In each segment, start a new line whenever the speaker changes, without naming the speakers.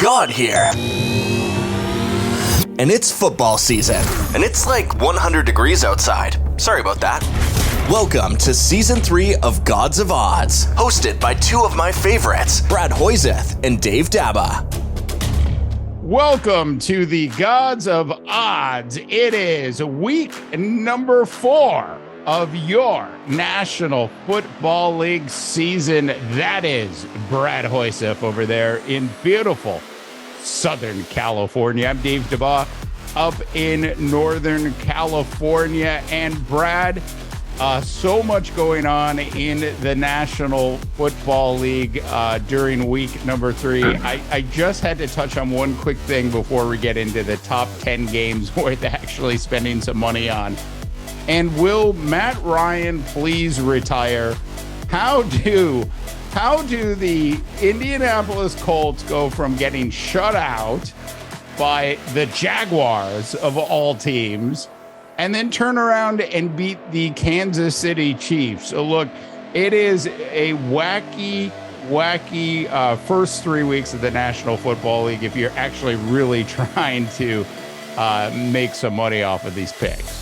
God here. And it's football season. And it's like 100 degrees outside. Sorry about that. Welcome to Season 3 of Gods of Odds, hosted by two of my favorites, Brad Hoyseth and Dave Daba.
Welcome to the Gods of Odds. It is week number 4 of your National Football League season. That is Brad Hoyseth over there in beautiful Southern California. I'm Dave Daba up in Northern California. And Brad, so much going on in the National Football League during week number 3. I just had to touch on one quick thing before we get into the top 10 games worth actually spending some money on. And will Matt Ryan please retire? How do the Indianapolis Colts go from getting shut out by the Jaguars of all teams and then turn around and beat the Kansas City Chiefs? So look, it is a wacky first 3 weeks of the National Football League if you're actually really trying to make some money off of these picks.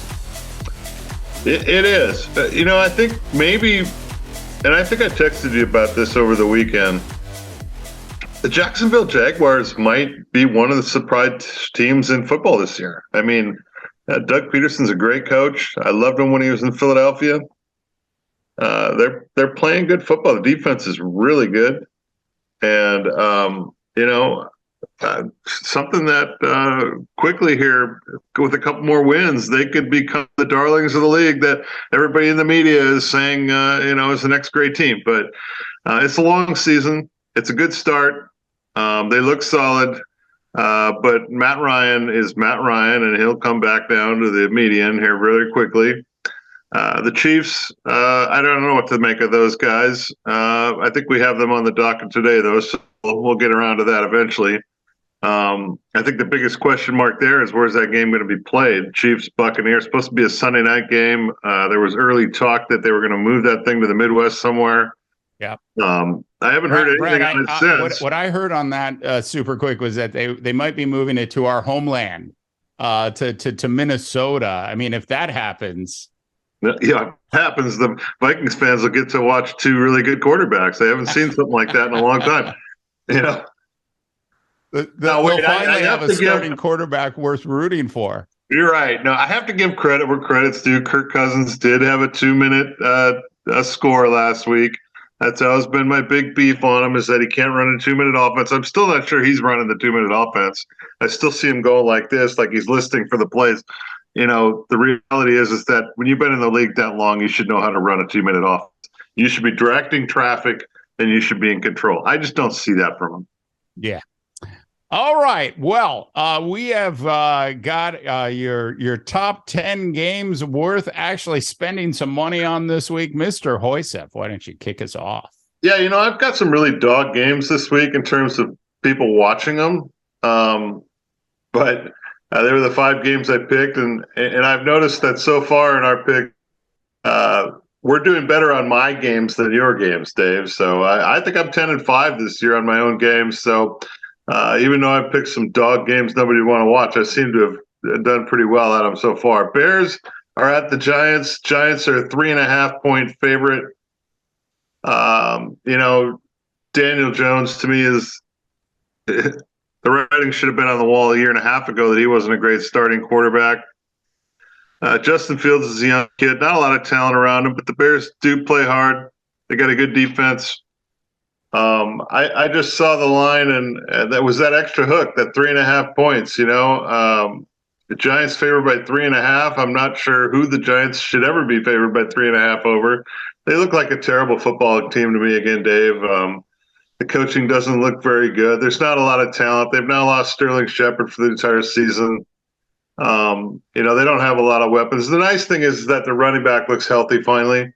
It is. I think maybe, and I think I texted you about this over the weekend, the Jacksonville Jaguars might be one of the surprise teams in football this year. I mean, Doug Peterson's a great coach. I loved him when he was in Philadelphia. They're playing good football. The defense is really good. And, something that quickly here, with a couple more wins, they could become the darlings of the league that everybody in the media is saying, is the next great team. But it's a long season. It's a good start. They look solid. But Matt Ryan is Matt Ryan, and he'll come back down to the median here very quickly. The Chiefs, I don't know what to make of those guys. I think we have them on the docket today, though, so we'll get around to that eventually. I think the biggest question mark there is where's that game going to be played? Chiefs Buccaneers, supposed to be a Sunday night game. There was early talk that they were going to move that thing to the Midwest somewhere.
Yeah.
I haven't heard anything on it since.
What I heard on that super quick was that they might be moving it to our homeland, to Minnesota. I mean, if that happens.
Yeah, if it happens, the Vikings fans will get to watch two really good quarterbacks. They haven't seen something like that in a long time.
They'll finally have a starting quarterback worth rooting for.
You're right. No, I have to give credit where credit's due. Kirk Cousins did have a 2-minute score last week. That's always been my big beef on him, is that he can't run a 2-minute offense. I'm still not sure he's running the 2-minute offense. I still see him going like this, like he's listing for the plays. The reality is that when you've been in the league that long, you should know how to run a 2-minute offense. You should be directing traffic, and you should be in control. I just don't see that from him.
Yeah. All right. Well, we have got your top 10 games worth actually spending some money on this week. Mr. Hoyseth, why don't you kick us off?
Yeah, I've got some really dog games this week in terms of people watching them. But they were the 5 games I picked, and I've noticed that so far in our pick, we're doing better on my games than your games, Dave. So I think I'm 10-5 this year on my own games. So even though I picked some dog games nobody would want to watch, I seem to have done pretty well at them so far. Bears are at the Giants. Giants are a 3.5-point favorite. Daniel Jones, to me, is the writing should have been on the wall a year and a half ago that he wasn't a great starting quarterback. Justin Fields is a young kid, not a lot of talent around him, but the Bears do play hard. They got a good defense. I just saw the line, and that was that extra hook, that 3.5 points. The Giants favored by 3.5. I'm not sure who the Giants should ever be favored by 3.5 over. They look like a terrible football team to me again, Dave. The coaching doesn't look very good. There's not a lot of talent. They've now lost Sterling Shepard for the entire season. They don't have a lot of weapons. The nice thing is that the running back looks healthy finally.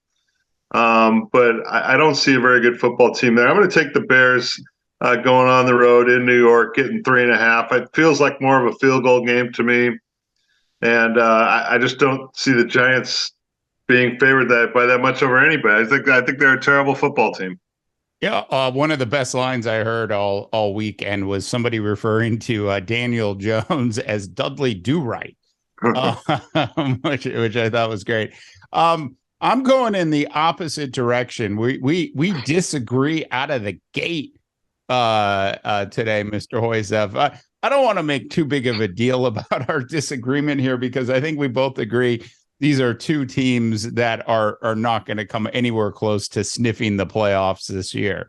But I don't see a very good football team there. I'm going to take the Bears going on the road in New York, getting 3.5. It feels like more of a field goal game to me. And I just don't see the Giants being favored by that much over anybody. I think they're a terrible football team.
Yeah, one of the best lines I heard all weekend was somebody referring to Daniel Jones as Dudley Do-Right, which I thought was great. I'm going in the opposite direction. We disagree out of the gate today, Mr. Hoysev. I don't want to make too big of a deal about our disagreement here because I think we both agree these are two teams that are not going to come anywhere close to sniffing the playoffs this year.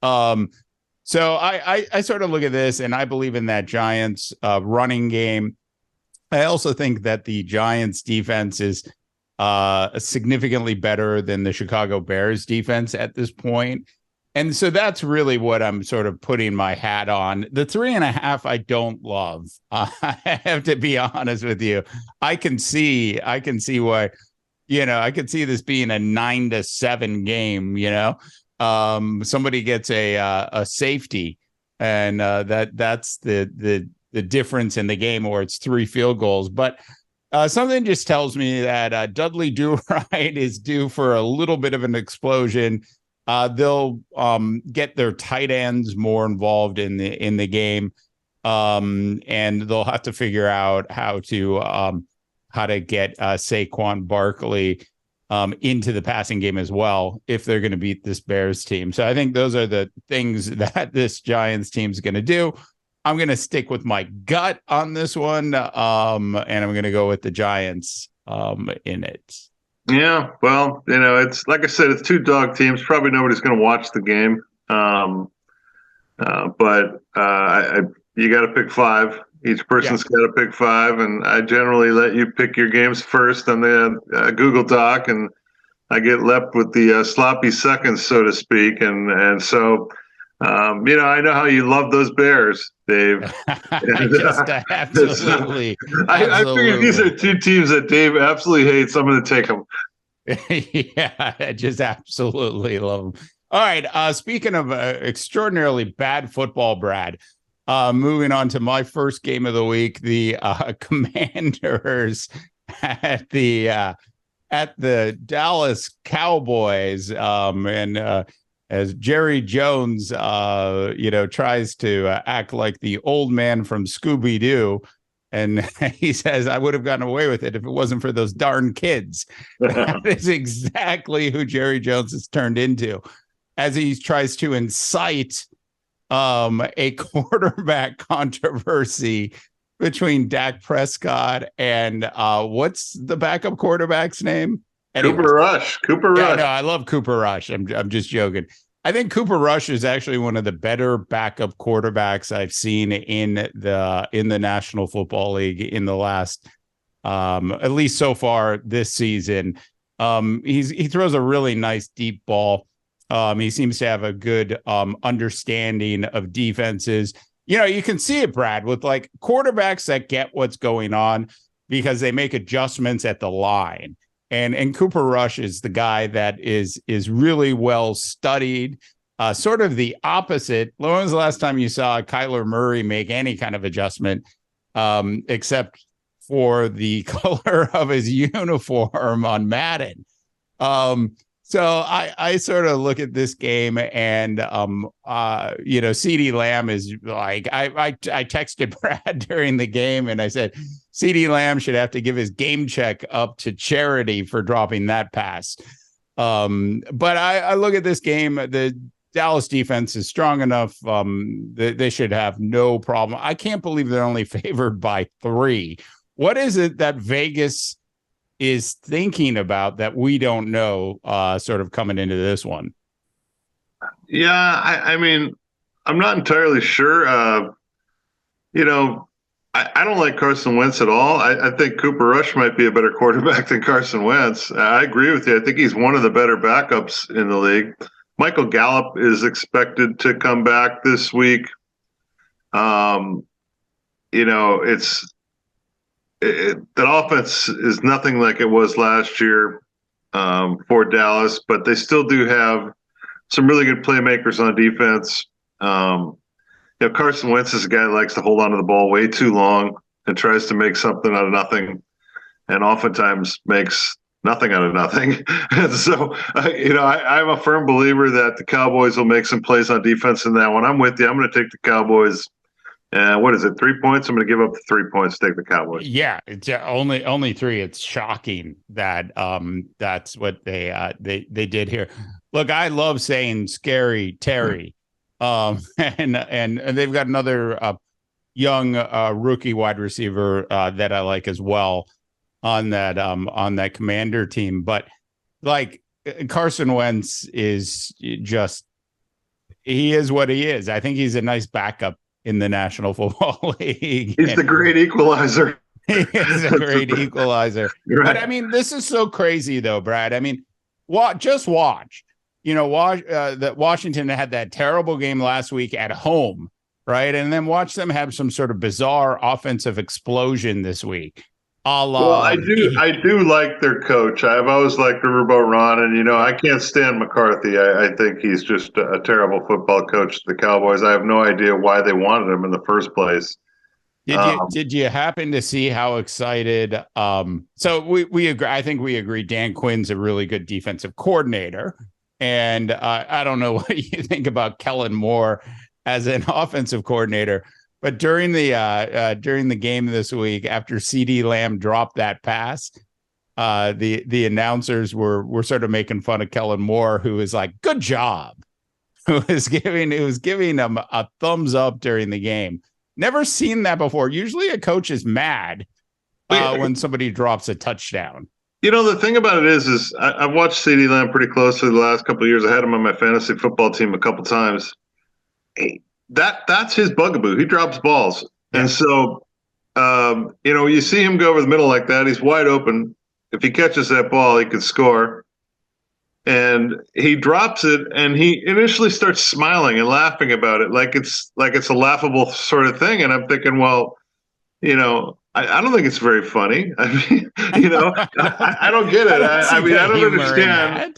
So I sort of look at this and I believe in that Giants running game. I also think that the Giants defense is significantly better than the Chicago Bears defense at this point. And so that's really what I'm sort of putting my hat on. The 3.5, I don't love. I have to be honest with you. I can see why, I could see this being a 9-7 game. Somebody gets a safety and that's the difference in the game, or it's 3 field goals. But something just tells me that Dudley Do-Right is due for a little bit of an explosion. They'll get their tight ends more involved in the game, and they'll have to figure out how to get Saquon Barkley into the passing game as well if they're going to beat this Bears team. So I think those are the things that this Giants team is going to do. I'm going to stick with my gut on this one, and I'm going to go with the Giants in it.
Yeah, well, it's like I said, it's 2 dog teams. Probably nobody's going to watch the game, but you got to pick 5. Each person's got to pick 5, and I generally let you pick your games first on the Google Doc, and I get left with the sloppy seconds, so to speak, and so. I know how you love those Bears, Dave.
Absolutely.
I figured these are 2 teams that Dave absolutely hates. I'm going to take them.
Yeah, I just absolutely love them. All right. Speaking of extraordinarily bad football, Brad, moving on to my first game of the week, the Commanders at the Dallas Cowboys, and as Jerry Jones, tries to act like the old man from Scooby-Doo. And he says, I would have gotten away with it if it wasn't for those darn kids. That is exactly who Jerry Jones has turned into as he tries to incite a quarterback controversy between Dak Prescott and what's the backup quarterback's name?
Anyways, Cooper Rush.
Yeah, no, I love Cooper Rush. I'm just joking. I think Cooper Rush is actually one of the better backup quarterbacks I've seen in the National Football League in the last, at least so far this season. He throws a really nice deep ball. He seems to have a good understanding of defenses. You can see it, Brad, with like quarterbacks that get what's going on because they make adjustments at the line. And Cooper Rush is the guy that is really well studied, sort of the opposite. When was the last time you saw Kyler Murray make any kind of adjustment, except for the color of his uniform on Madden? So I sort of look at this game and, CeeDee Lamb is like, I texted Brad during the game and I said, CeeDee Lamb should have to give his game check up to charity for dropping that pass. But I look at this game, the Dallas defense is strong enough. They should have no problem. I can't believe they're only favored by 3. What is it that Vegas is thinking about that we don't know, sort of coming into this one?
Yeah, I mean, I'm not entirely sure. I don't like Carson Wentz at all. I think Cooper Rush might be a better quarterback than Carson Wentz. I agree with you. I think he's one of the better backups in the league. Michael Gallup is expected to come back this week. That offense is nothing like it was last year for Dallas, but they still do have some really good playmakers on defense. Carson Wentz is a guy that likes to hold on to the ball way too long and tries to make something out of nothing, and oftentimes makes nothing out of nothing. And so, I'm a firm believer that the Cowboys will make some plays on defense in that one. I'm with you. I'm going to take the Cowboys. What is it? 3 points? I'm going to give up the 3 points to take the Cowboys.
Yeah, it's only 3. It's shocking that that's what they did here. Look, I love saying scary Terry. And they've got another young rookie wide receiver that I like as well on that Commander team. But like Carson Wentz is just, he is what he is. I think he's a nice backup in the National Football League.
He's the great equalizer.
He is a great equalizer.
Right.
But I mean, this is so crazy though, Brad. I mean, just watch. That Washington had that terrible game last week at home, right? And then watch them have some sort of bizarre offensive explosion this week.
Well, I do like their coach. I've always liked Riverboat Ron, and I can't stand McCarthy. I think he's just a terrible football coach to the Cowboys. I have no idea why they wanted him in the first place.
Did you happen to see how excited? So we agree. I think we agree. Dan Quinn's a really good defensive coordinator. And I don't know what you think about Kellen Moore as an offensive coordinator, but during the game this week, after CeeDee Lamb dropped that pass, the announcers were sort of making fun of Kellen Moore, who was like, "Good job," who was giving him a thumbs up during the game. Never seen that before. Usually, a coach is mad when somebody drops a touchdown.
The thing about it is I've watched CeeDee Lamb pretty closely the last couple of years. I had him on my fantasy football team a couple times. That's his bugaboo. He drops balls. Yeah. And so, you see him go over the middle like that. He's wide open. If he catches that ball, he could score. And he drops it, and he initially starts smiling and laughing about it like it's a laughable sort of thing. And I'm thinking, well, I don't think it's very funny. I mean, I don't get it. I don't understand.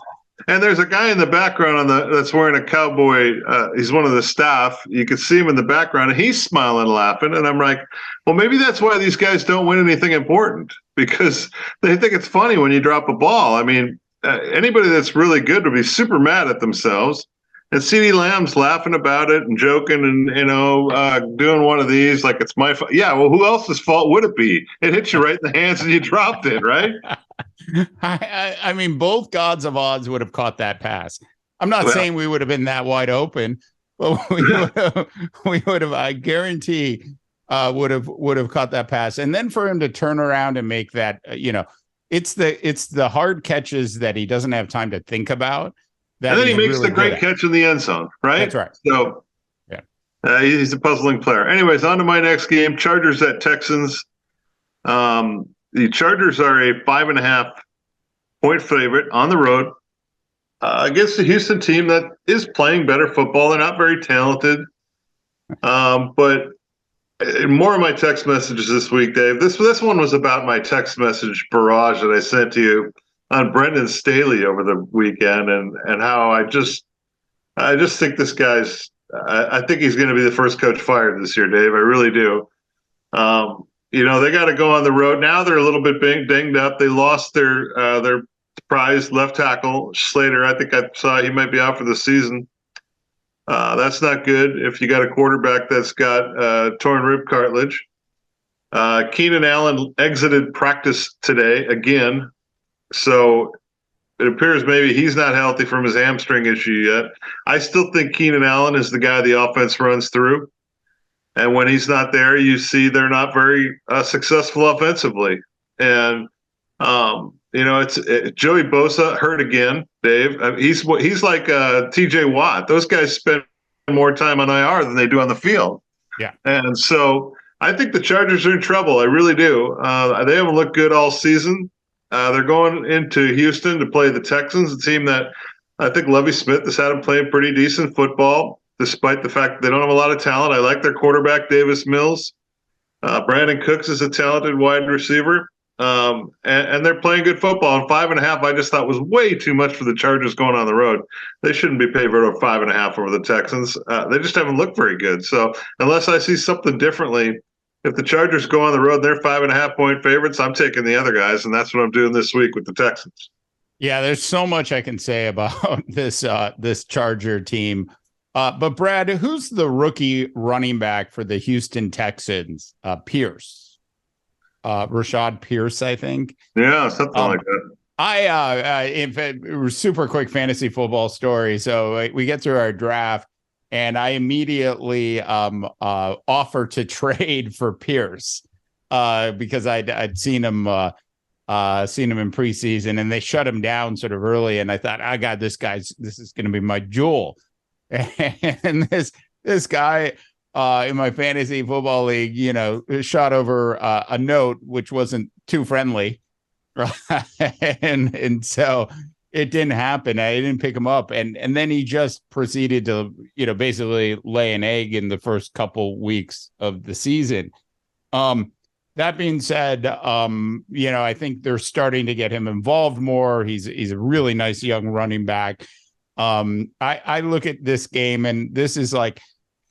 And there's a guy in the background that's wearing a cowboy. He's one of the staff. You can see him in the background, and he's smiling and laughing. And I'm like, well, maybe that's why these guys don't win anything important, because they think it's funny when you drop a ball. I mean, anybody that's really good would be super mad at themselves. And CeeDee Lamb's laughing about it and joking and, doing one of these like it's my fault. Yeah, well, who else's fault would it be? It hit you right in the hands and you dropped it, right?
I mean, both gods of odds would have caught that pass. I'm not saying we would have been that wide open, but we would have, I guarantee, would have caught that pass. And then for him to turn around and make that, it's the hard catches that he doesn't have time to think about.
And then he makes the great catch in the end zone, right?
That's right.
So, yeah, he's a puzzling player. Anyways, on to my next game: Chargers at Texans. The Chargers are a 5.5-point favorite on the road against the Houston team that is playing better football. They're not very talented, but more of my text messages this week, Dave. This one was about my text message barrage that I sent to you on Brendan Staley over the weekend, and how I just think this guy's I think he's going to be the first coach fired this year, Dave. I really do. They got to go on the road now. They're a little bit dinged up. They lost their prized left tackle Slater. I think I saw he might be out for the season. That's not good if you got a quarterback that's got torn rib cartilage. Keenan Allen exited practice today again. So it appears maybe he's not healthy from his hamstring issue yet. I still think Keenan Allen is the guy the offense runs through. And when he's not there, you see they're not very successful offensively. And, it's Joey Bosa hurt again, Dave. He's like T.J. Watt. Those guys spend more time on IR than they do on the field.
Yeah.
And so I think the Chargers are in trouble. I really do. They haven't looked good all season. They're going into Houston to play the Texans, a team that I think Lovie Smith has had them playing pretty decent football, despite the fact that they don't have a lot of talent. I like their quarterback, Davis Mills. Brandon Cooks is a talented wide receiver, and they're playing good football. And 5.5, I just thought was way too much for the Chargers going on the road. They shouldn't be favored over 5.5 over the Texans. They just haven't looked very good. So unless I see something differently, if the Chargers go on the road, they're 5.5-point favorites. I'm taking the other guys, and that's what I'm doing this week with the Texans.
Yeah, there's so much I can say about this Charger team. But Brad, who's the rookie running back for the Houston Texans? Pierce. Rashad Pierce, I think.
Yeah, something like that.
In fact, super quick fantasy football story. So we get through our draft, and I immediately offer to trade for Pierce because I'd seen him in preseason, and they shut him down sort of early. And I thought, I got this is going to be my jewel. And this guy in my fantasy football league, shot over a note which wasn't too friendly. and so it didn't happen. I didn't pick him up. And then he just proceeded to, basically lay an egg in the first couple weeks of the season. That being said, I think they're starting to get him involved more. He's a really nice young running back. I look at this game, and this is like,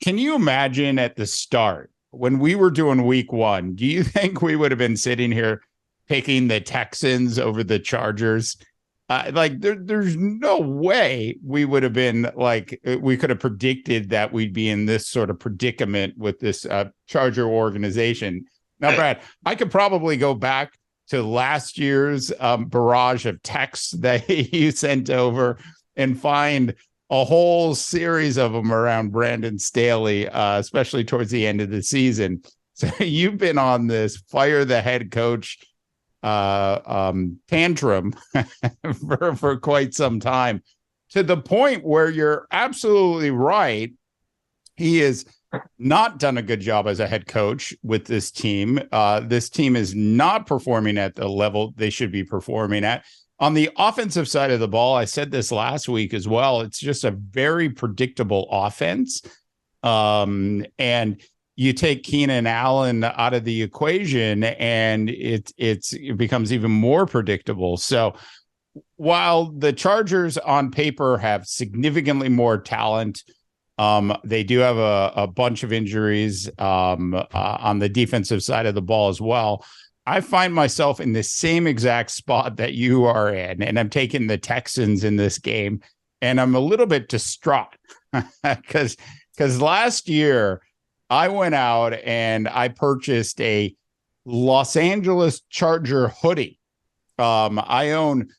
can you imagine at the start when we were doing week 1, do you think we would have been sitting here picking the Texans over the Chargers? There's no way we would have been we could have predicted that we'd be in this sort of predicament with this Charger organization. Now, Brad, I could probably go back to last year's barrage of texts that you sent over and find a whole series of them around Brandon Staley, especially towards the end of the season. So you've been on this fire the head coach tantrum for quite some time, to the point where you're absolutely right. He has not done a good job as a head coach with this team. This team is not performing at the level they should be performing at. On the offensive side of the ball, I said this last week as well, it's just a very predictable offense. And you take Keenan Allen out of the equation, and it becomes even more predictable. So while the Chargers on paper have significantly more talent, they do have a bunch of injuries on the defensive side of the ball as well. I find myself in the same exact spot that you are in, and I'm taking the Texans in this game, and I'm a little bit distraught because last year I went out and I purchased a Los Angeles Charger hoodie. I own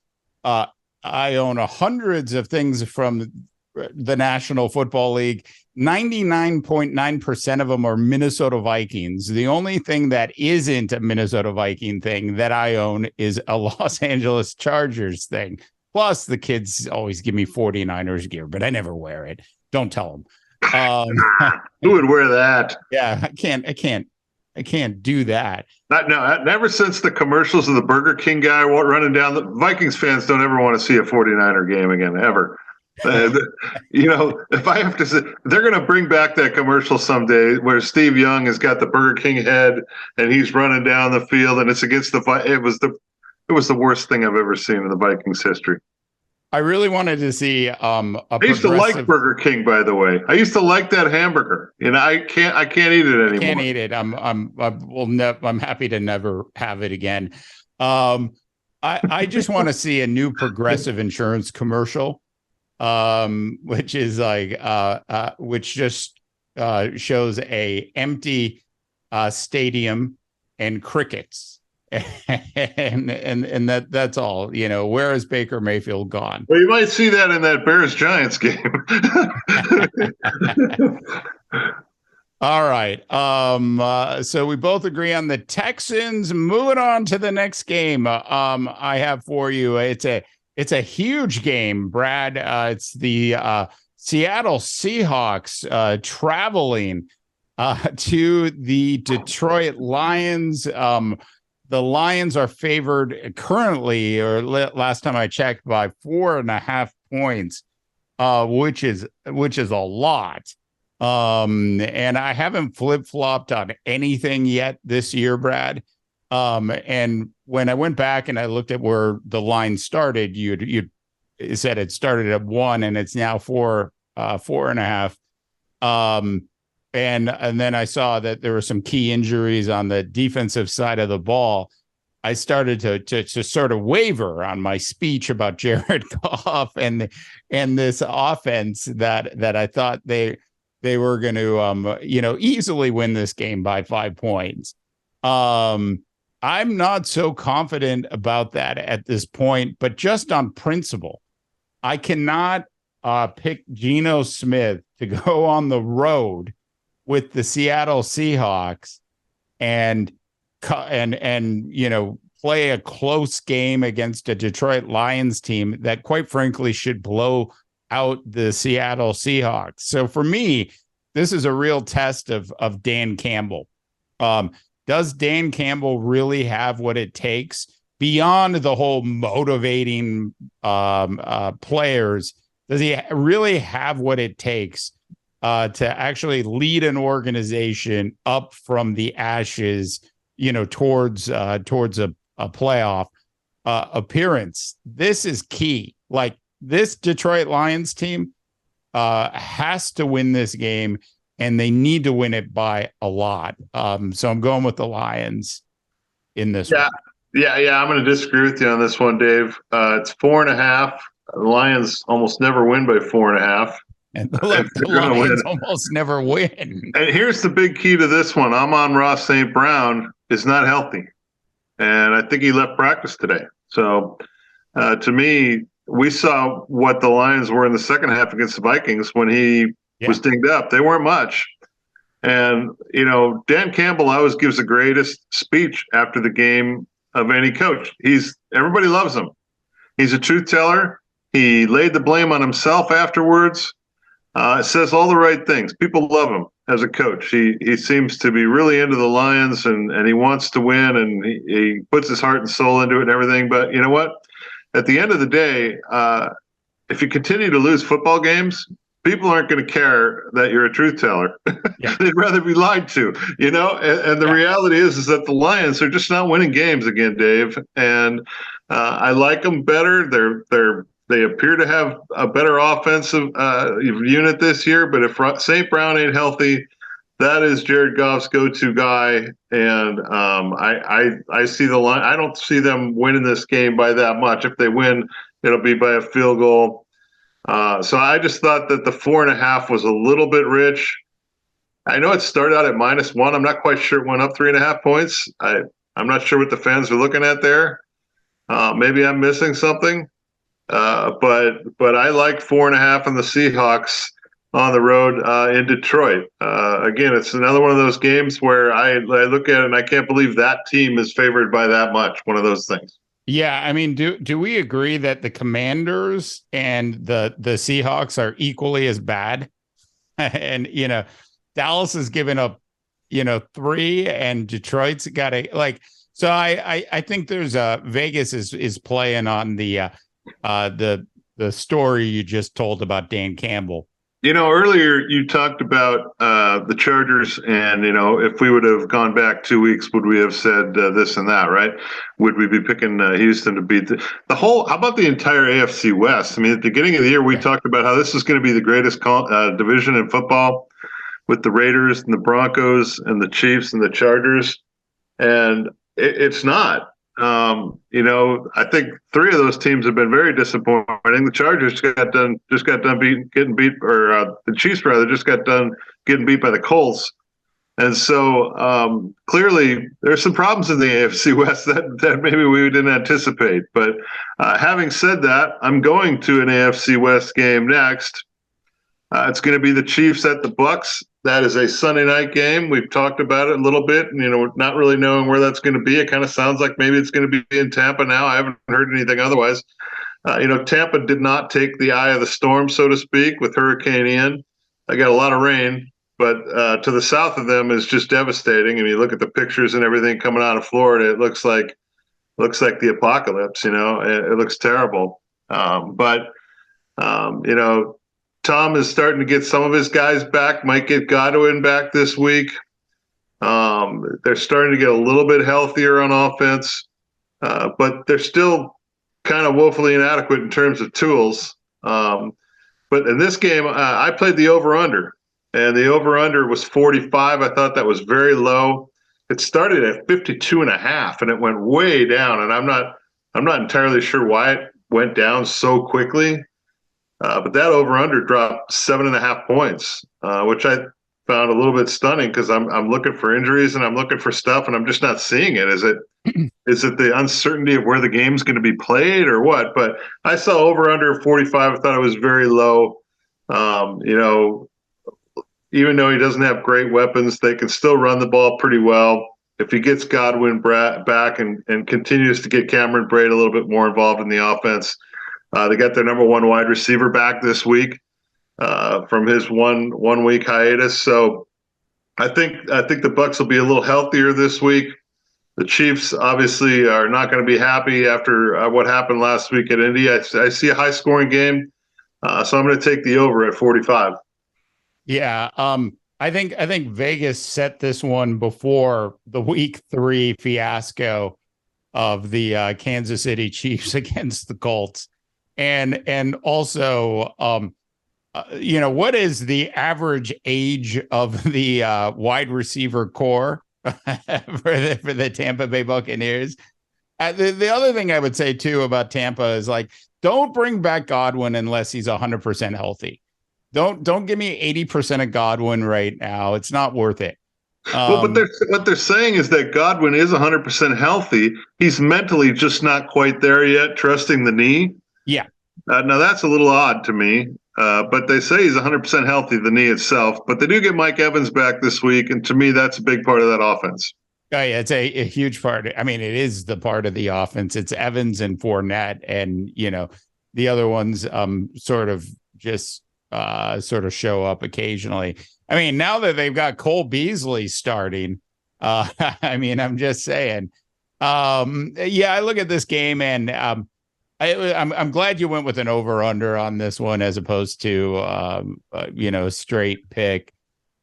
hundreds of things from the National Football League. 99.9% of them are Minnesota Vikings. The only thing that isn't a Minnesota Viking thing that I own is a Los Angeles Chargers thing. Plus, the kids always give me 49ers gear, but I never wear it. Don't tell them.
Who would wear that?
Yeah, I can't do that.
Never since the commercials of the Burger King guy running down. The Vikings fans don't ever want to see a 49er game again, ever. If I have to say, they're going to bring back that commercial someday where Steve Young has got the Burger King head and he's running down the field, and it's against it was the worst thing I've ever seen in the Vikings history.
I really wanted to see
I used to like Burger King, by the way. I used to like that hamburger. I can't eat it anymore.
Can't eat it. I'm happy to never have it again. I just want to see a new Progressive insurance commercial, which is which just shows a empty stadium and crickets. and that's all. Where is Baker Mayfield gone?
Well, you might see that in that Bears-Giants game.
All right. So we both agree on the Texans. Moving on to the next game. I have for you. It's a huge game, Brad. It's the Seattle Seahawks traveling to the Detroit Lions. The Lions are favored currently, or last time I checked, by 4.5 points, which is a lot. And I haven't flip-flopped on anything yet this year, Brad. And when I went back and I looked at where the line started, you said it started at 1 and it's now 4.5. and then I saw that there were some key injuries on the defensive side of the ball. I started to sort of waver on my speech about Jared Goff and this offense that I thought they were going to easily win this game by 5 points. I'm not so confident about that at this point, but just on principle, I cannot pick Geno Smith to go on the road with the Seattle Seahawks and play a close game against a Detroit Lions team that, quite frankly, should blow out the Seattle Seahawks. So for me, this is a real test of Dan Campbell. Does Dan Campbell really have what it takes beyond the whole motivating players? Does he really have what it takes to actually lead an organization up from the ashes, towards a playoff appearance? This is key. Like, this Detroit Lions team has to win this game, and they need to win it by a lot. So I'm going with the Lions in this one.
Yeah. I'm going to disagree with you on this one, Dave. It's 4.5. The Lions almost never win by 4.5.
And look, the Lions almost never win.
And here's the big key to this one. Amon-Ra St. Brown is not healthy, and I think he left practice today. So to me, we saw what the Lions were in the second half against the Vikings when he was dinged up. They weren't much. And, Dan Campbell always gives the greatest speech after the game of any coach. Everybody loves him. He's a truth teller. He laid the blame on himself afterwards. Says all the right things. People love him as a coach. He seems to be really into the Lions, and he wants to win, and he puts his heart and soul into it and everything. But you know what? At the end of the day, if you continue to lose football games, people aren't going to care that you're a truth teller. Yeah. They'd rather be lied to, and the reality is that the Lions are just not winning games again, Dave. And I like them better. They appear to have a better offensive unit this year, but if St. Brown ain't healthy, that is Jared Goff's go-to guy. And I see the line. I don't see them winning this game by that much. If they win, it'll be by a field goal. So I just thought that the 4.5 was a little bit rich. I know it started out at -1. I'm not quite sure it went up 3.5 points. I'm not sure what the fans are looking at there. Maybe I'm missing something. But I like 4.5 in the Seahawks on the road in Detroit. Again, it's another one of those games where I look at it and I can't believe that team is favored by that much. One of those things.
Yeah, I mean, do we agree that the Commanders and the Seahawks are equally as bad? And Dallas has given up 3, and Detroit's got So I think there's Vegas is playing on the story you just told about Dan Campbell.
Earlier you talked about the Chargers, and if we would have gone back 2 weeks, would we have said this and that, right? Would we be picking Houston to beat the whole? How about the entire AFC West? I mean, at the beginning of the year, we talked about how this is going to be the greatest division in football, with the Raiders and the Broncos and the Chiefs and the Chargers, and it's not. I think 3 of those teams have been very disappointing. The Chargers just got done getting beat, or the Chiefs rather just got done getting beat by the Colts. And so clearly there's some problems in the AFC West that maybe we didn't anticipate. But having said that, I'm going to an AFC West game next. It's going to be the Chiefs at the Bucs. That is a Sunday night game. We've talked about it a little bit, and not really knowing where that's going to be. It kind of sounds like maybe it's going to be in Tampa now. I haven't heard anything otherwise. Tampa did not take the eye of the storm, so to speak, with Hurricane Ian. They got a lot of rain, but to the south of them is just devastating. And you look at the pictures and everything coming out of Florida, it looks like the apocalypse. It looks terrible. Tom is starting to get some of his guys back, might get Godwin back this week. They're starting to get a little bit healthier on offense, but they're still kind of woefully inadequate in terms of tools. But in this game, I played the over-under. and the over-under was 45. I thought that was very low. It started at 52.5, and it went way down. And I'm not entirely sure why it went down so quickly. But that over/under dropped 7.5 points, which I found a little bit stunning because I'm looking for injuries and I'm looking for stuff, and I'm just not seeing it. Is it the uncertainty of where the game's going to be played or what? But I saw over/under 45. I thought it was very low. Even though he doesn't have great weapons, they can still run the ball pretty well. If he gets Godwin back and continues to get Cameron Brate a little bit more involved in the offense, they got their number one wide receiver back this week from his one week hiatus. So I think the Bucs will be a little healthier this week. The Chiefs obviously are not going to be happy after what happened last week at Indy. I see a high scoring game, so I'm going to take the over at 45.
Yeah, I think Vegas set this one before the week 3 fiasco of the Kansas City Chiefs against the Colts. And also, what is the average age of the wide receiver core for the Tampa Bay Buccaneers? The other thing I would say, too, about Tampa is, like, don't bring back Godwin unless he's 100% healthy. Don't give me 80% of Godwin right now. It's not worth it.
But what they're saying is that Godwin is 100% healthy. He's mentally just not quite there yet, trusting the knee.
Yeah.
Now, that's a little odd to me, but they say he's 100% healthy, the knee itself. But they do get Mike Evans back this week, and to me, that's a big part of that offense.
Oh, yeah, it's a huge part. I mean, it is the part of the offense. It's Evans and Fournette, and, the other ones sort of show up occasionally. I mean, now that they've got Cole Beasley starting, I'm just saying. I look at this game, and I'm glad you went with an over/under on this one as opposed to a straight pick.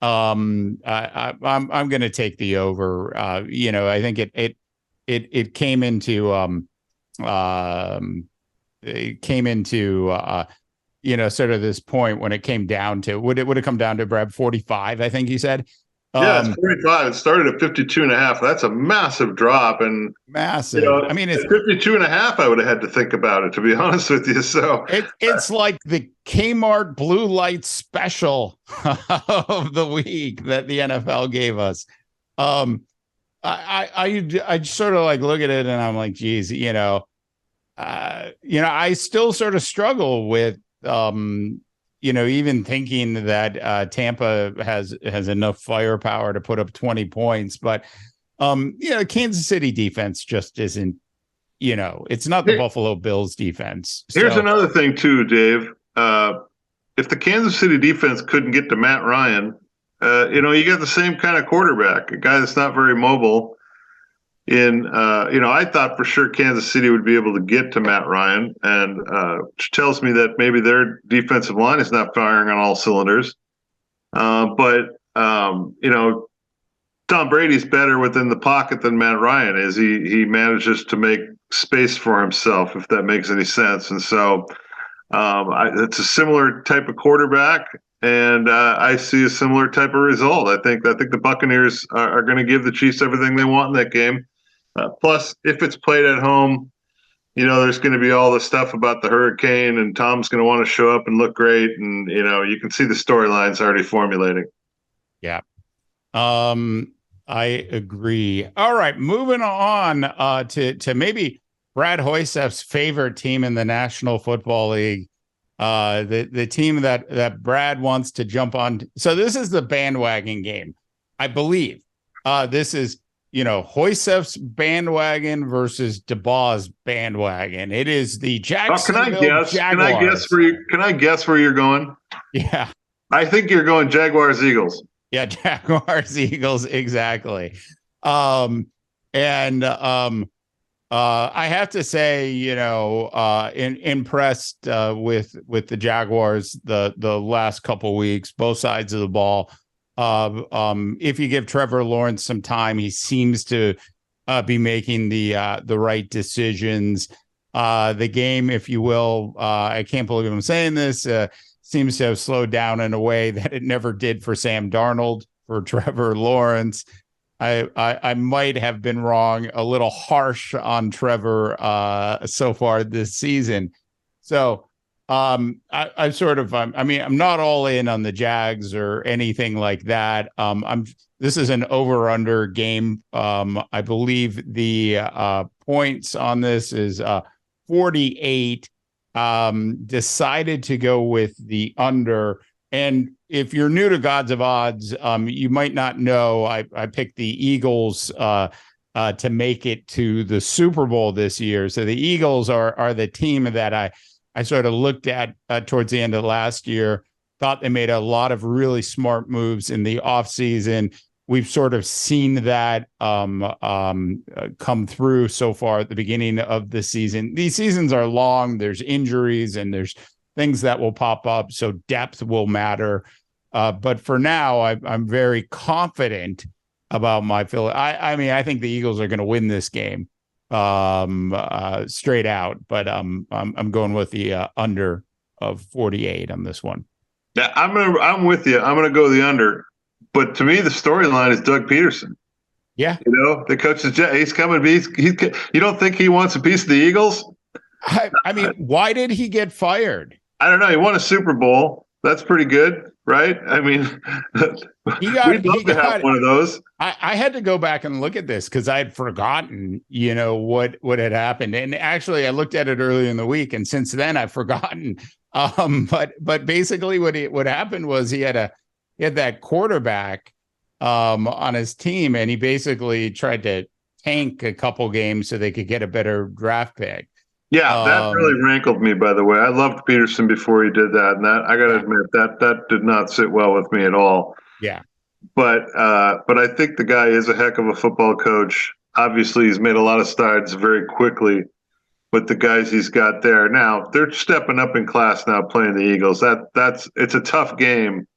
I'm going to take the over. I think it came into sort of this point when it came down to, would it come down to, Brad, 45, I think you said?
Yeah, it's 45. It started at 52.5. That's a massive drop. And
massive. It's
52.5. I would have had to think about it, to be honest with you. So
it's like the Kmart blue light special of the week that the NFL gave us. I sort of like look at it and I'm like, geez, I still sort of struggle with, even thinking that Tampa has enough firepower to put up 20 points, but Kansas City defense just isn't, it's not the Buffalo Bills defense.
Here's another thing too, Dave. If the Kansas City defense couldn't get to Matt Ryan, you got the same kind of quarterback, a guy that's not very mobile. I thought for sure Kansas City would be able to get to Matt Ryan, and which tells me that maybe their defensive line is not firing on all cylinders. But Tom Brady's better within the pocket than Matt Ryan is. He manages to make space for himself, if that makes any sense. And so it's a similar type of quarterback, and I see a similar type of result. I think the Buccaneers are going to give the Chiefs everything they want in that game. Plus, if it's played at home, there's going to be all the stuff about the hurricane, and Tom's going to want to show up and look great. And, you can see the storylines already formulating.
Yeah. I agree. All right. Moving on to maybe Brad Hoyseff's favorite team in the National Football League, the team that Brad wants to jump on. So this is the bandwagon game, I believe. This is, Hoyseff's bandwagon versus DeBaw's bandwagon. It is the Jacksonville Jaguars.
Can I guess where you're going?
Yeah.
I think you're going Jaguars Eagles.
Yeah, Jaguars Eagles, exactly. I have to say, impressed with the Jaguars the last couple weeks, both sides of the ball. If you give Trevor Lawrence some time, he seems to be making the right decisions. The game, if you will, I can't believe I'm saying this, seems to have slowed down in a way that it never did for Sam Darnold, for Trevor Lawrence. I might have been wrong, a little harsh on Trevor so far this season. So I sort of, I mean, I'm not all in on the Jags or anything like that. This is an over-under game. I believe the points on this is 48. Decided to go with the under. And if you're new to Gods of Odds, you might not know I picked the Eagles to make it to the Super Bowl this year. So the Eagles are the team that I sort of looked at towards the end of last year, thought they made a lot of really smart moves in the offseason. We've sort of seen that come through so far at the beginning of the season. These seasons are long. There's injuries and there's things that will pop up. So depth will matter. But for now, I'm very confident about my Philly. I mean, I think the Eagles are going to win this game straight out. But I'm going with the under of 48 on this one.
Yeah, I'm with you. I'm gonna go the under. But to me, the storyline is Doug Peterson.
Yeah.
The coach is he's coming. You don't think he wants a piece of the Eagles?
I mean, why did he get fired?
I don't know. He won a Super Bowl. That's pretty good, right? I mean, we'd love to have one of those.
I had to go back and look at this because I had forgotten, what had happened. And actually, I looked at it earlier in the week, and since then, I've forgotten. But basically, what happened was he had that quarterback on his team, and he basically tried to tank a couple games so they could get a better draft pick.
Yeah, that really rankled me, by the way. I loved Peterson before he did that, and that I got to admit that did not sit well with me at all.
Yeah.
But I think the guy is a heck of a football coach. Obviously, he's made a lot of strides very quickly with the guys he's got there. Now, they're stepping up in class now playing the Eagles. It's a tough game.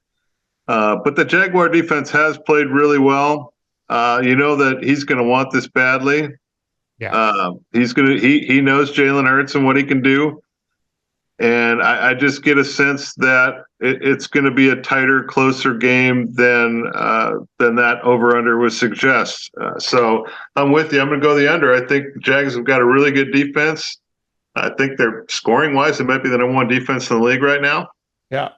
But the Jaguar defense has played really well. You know that he's going to want this badly.
Yeah.
He knows Jalen Hurts and what he can do. And I just get a sense that it's going to be a tighter, closer game than that over-under would suggest. So I'm with you. I'm going to go the under. I think the Jags have got a really good defense. I think they're scoring-wise, it might be the number one defense in the league right now.
Yeah.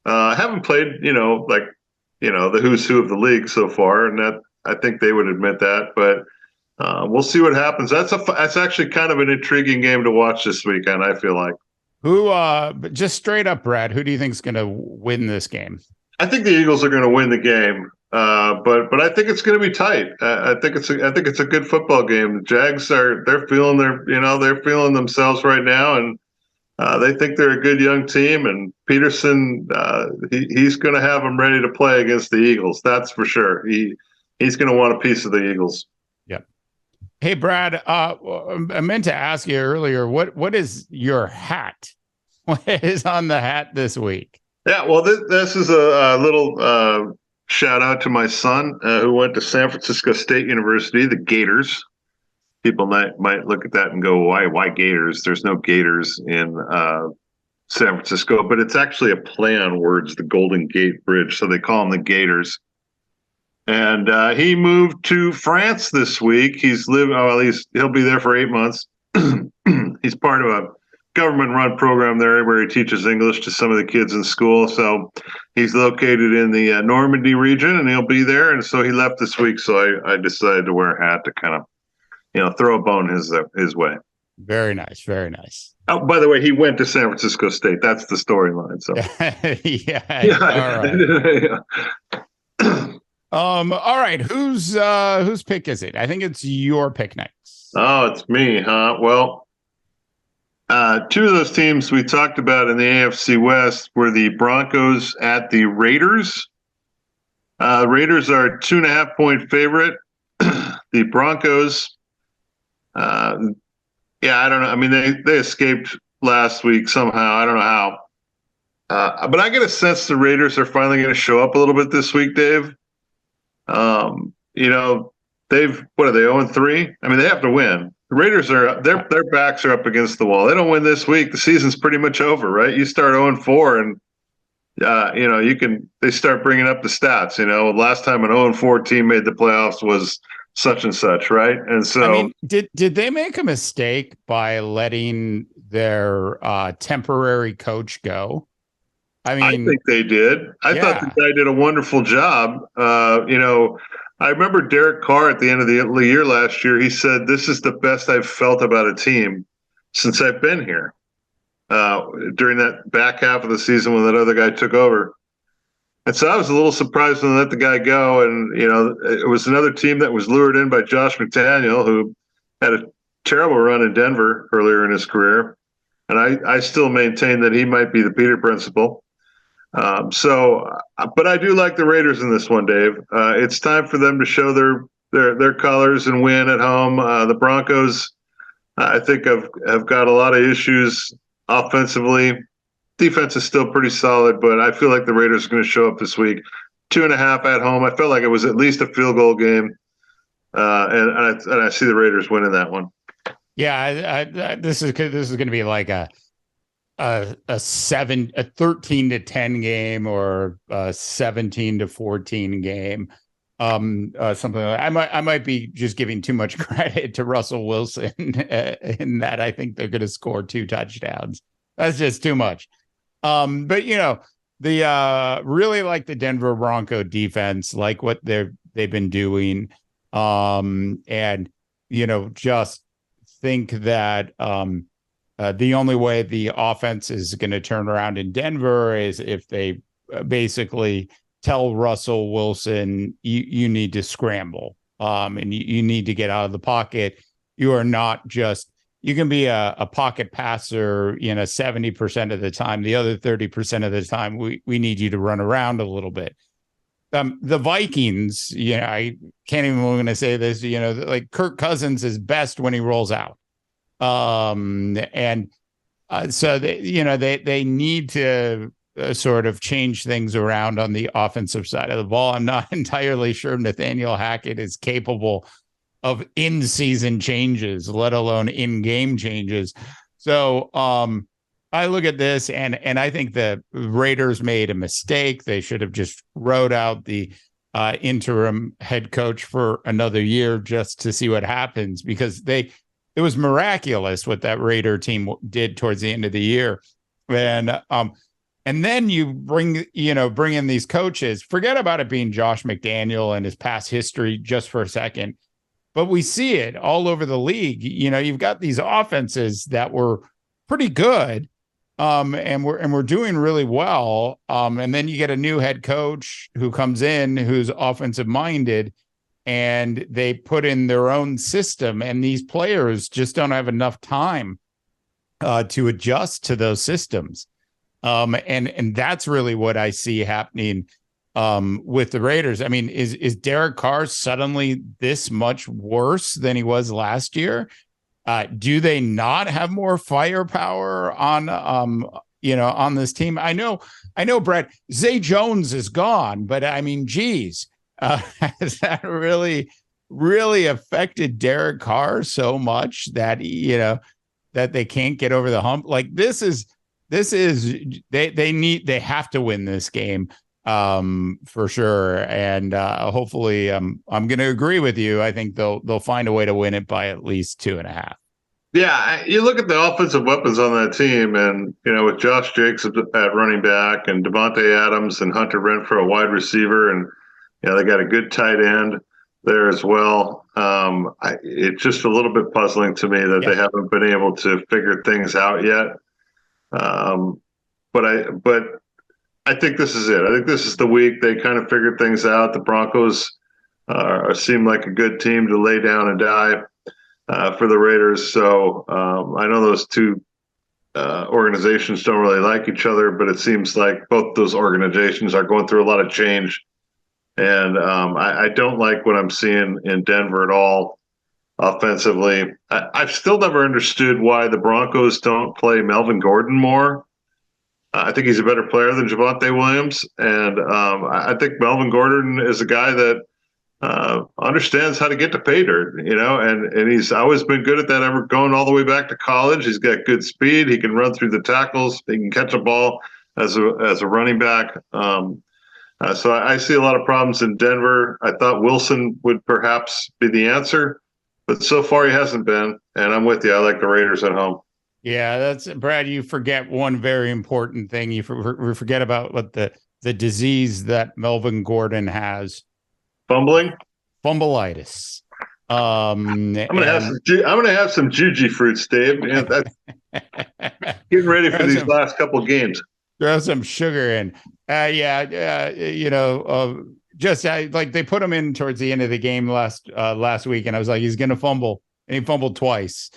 Haven't played, the who's who of the league so far, and that I think they would admit that. But we'll see what happens. That's actually kind of an intriguing game to watch this weekend, I feel like.
Who, just straight up, Brad, who do you think is going to win this game?
I think the Eagles are going to win the game, but I think it's going to be tight. I think it's a good football game. The Jags they're feeling themselves right now, and they think they're a good young team. And Peterson, he's going to have them ready to play against the Eagles. That's for sure. He's going to want a piece of the Eagles.
Yep. Hey, Brad, I meant to ask you earlier, what is your hat? What is on the hat this week?
Yeah, well, this is a little shout out to my son who went to San Francisco State University, the Gators. People might look at that and go, why Gators? There's no Gators in San Francisco, but it's actually a play on words, the Golden Gate Bridge, so they call them the Gators. And he moved to France this week. He'll be there for 8 months. He's part of a government-run program there where he teaches English to some of the kids in school. So he's located in the Normandy region, and he'll be there. And so he left this week. So I decided to wear a hat to kind of, throw a bone his way.
Very nice. Very nice.
Oh, by the way, he went to San Francisco State. That's the storyline. So
yeah. All right. Whose pick is it? I think it's your pick next.
Oh, it's me, huh? Well, two of those teams we talked about in the AFC West were the Broncos at the Raiders. Raiders are a 2.5-point favorite. The Broncos, I don't know. I mean, they escaped last week somehow. I don't know how. But I get a sense the Raiders are finally going to show up a little bit this week, Dave. What are they, 0-3? I mean, they have to win. The Raiders their backs are up against the wall. They don't win this week, the season's pretty much over, right? You start 0-4 and they start bringing up the stats. Last time an 0-4 team made the playoffs was such and such, right? And so,
I mean, did they make a mistake by letting their temporary coach go? I mean,
I think they did. I thought the guy did a wonderful job. I remember Derek Carr at the end of the year last year. He said, "This is the best I've felt about a team since I've been here." During that back half of the season when that other guy took over. And so I was a little surprised when they let the guy go. And, it was another team that was lured in by Josh McDaniel, who had a terrible run in Denver earlier in his career. And I still maintain that he might be the Peter principle. But I do like the Raiders in this one, Dave. It's time for them to show their colors and win at home. The Broncos, I think, have got a lot of issues offensively. Defense is still pretty solid, but I feel like the Raiders are going to show up this week. 2.5 at home. I felt like it was at least a field goal game, and I see the Raiders winning that one.
Yeah, this is going to be like a 13-10 game or a 17-14 game. Something like I might be just giving too much credit to Russell Wilson in that I think they're going to score 2 touchdowns. That's just too much. But the really like the Denver Bronco defense, like what they've been doing, and just think that the only way the offense is going to turn around in Denver is if they basically tell Russell Wilson, you need to scramble, and you need to get out of the pocket. You are not just, you can be a pocket passer, 70% of the time. The other 30% of the time, we need you to run around a little bit. The Vikings, I can't even want to say this, like Kirk Cousins is best when he rolls out. So they need to sort of change things around on the offensive side of the ball. I'm not entirely sure Nathaniel Hackett is capable of in-season changes, let alone in-game changes. So I look at this and I think the Raiders made a mistake. They should have just rode out the interim head coach for another year just to see what happens, because it was miraculous what that Raider team did towards the end of the year. And then you bring in these coaches. Forget about it being Josh McDaniel and his past history just for a second. But we see it all over the league. You've got these offenses that were pretty good, and we're doing really well. And then you get a new head coach who comes in who's offensive minded, and they put in their own system, and these players just don't have enough time to adjust to those systems. And that's really what I see happening with the Raiders. I mean, is Derek Carr suddenly this much worse than he was last year? Do they not have more firepower on this team? I know, Brett, Zay Jones is gone, but I mean, geez, has that really affected Derek Carr so much that, that they can't get over the hump? Like they have to win this game for sure. And hopefully I'm going to agree with you. I think they'll find a way to win it by at least 2.5.
Yeah, you look at the offensive weapons on that team, and with Josh Jacobs at running back and Devontae Adams and Hunter Renfrow, a wide receiver, and they got a good tight end there as well. It's just a little bit puzzling to me that they haven't been able to figure things out yet. But I think this is it. I think this is the week they kind of figured things out. The Broncos seem like a good team to lay down and die for the Raiders. So I know those two organizations don't really like each other, but it seems like both those organizations are going through a lot of change. And I don't like what I'm seeing in Denver at all offensively. I've still never understood why the Broncos don't play Melvin Gordon more. I think he's a better player than Javonte Williams. And I think Melvin Gordon is a guy that understands how to get to pay dirt, and he's always been good at that, ever going all the way back to college. He's got good speed. He can run through the tackles. He can catch a ball as a running back. So I see a lot of problems in Denver. I thought Wilson would perhaps be the answer, but so far he hasn't been. And I'm with you. I like the Raiders at home.
Yeah, that's Brad. You forget one very important thing. You forget about what the disease that Melvin Gordon has.
Fumbling?
Fumbleitis.
I'm gonna have some juji fruits, Dave. That's getting ready for these last couple games.
Throw some sugar in. Just like they put him in towards the end of the game last week, and I was like, he's gonna fumble, and he fumbled twice.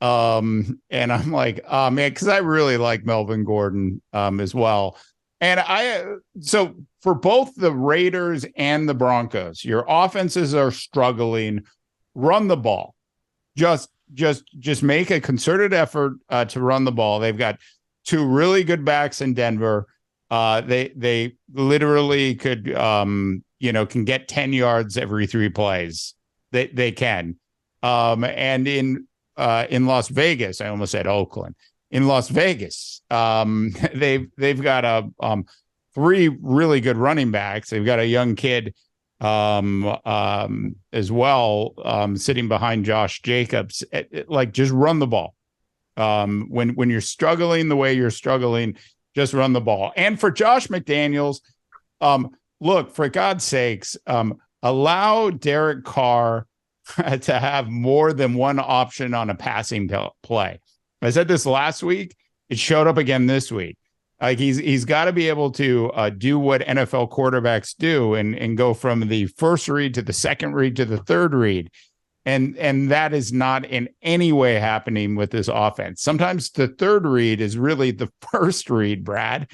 And I'm like, oh man, because I really like Melvin Gordon as well. And so for both the Raiders and the Broncos, your offenses are struggling. Run the ball. Just make a concerted effort to run the ball. They've got two really good backs in Denver. They literally could can get 10 yards every 3 plays. They can. And in Las Vegas, I almost said Oakland. In Las Vegas, they've got 3 really good running backs. They've got a young kid as well, sitting behind Josh Jacobs. Just run the ball. When you're struggling the way you're struggling, just run the ball. And for Josh McDaniels, look, for God's sakes, allow Derek Carr to have more than one option on a passing play. I said this last week. It showed up again this week. Like he's got to be able to do what NFL quarterbacks do and go from the first read to the second read to the third read. And that is not in any way happening with this offense. Sometimes the third read is really the first read, Brad.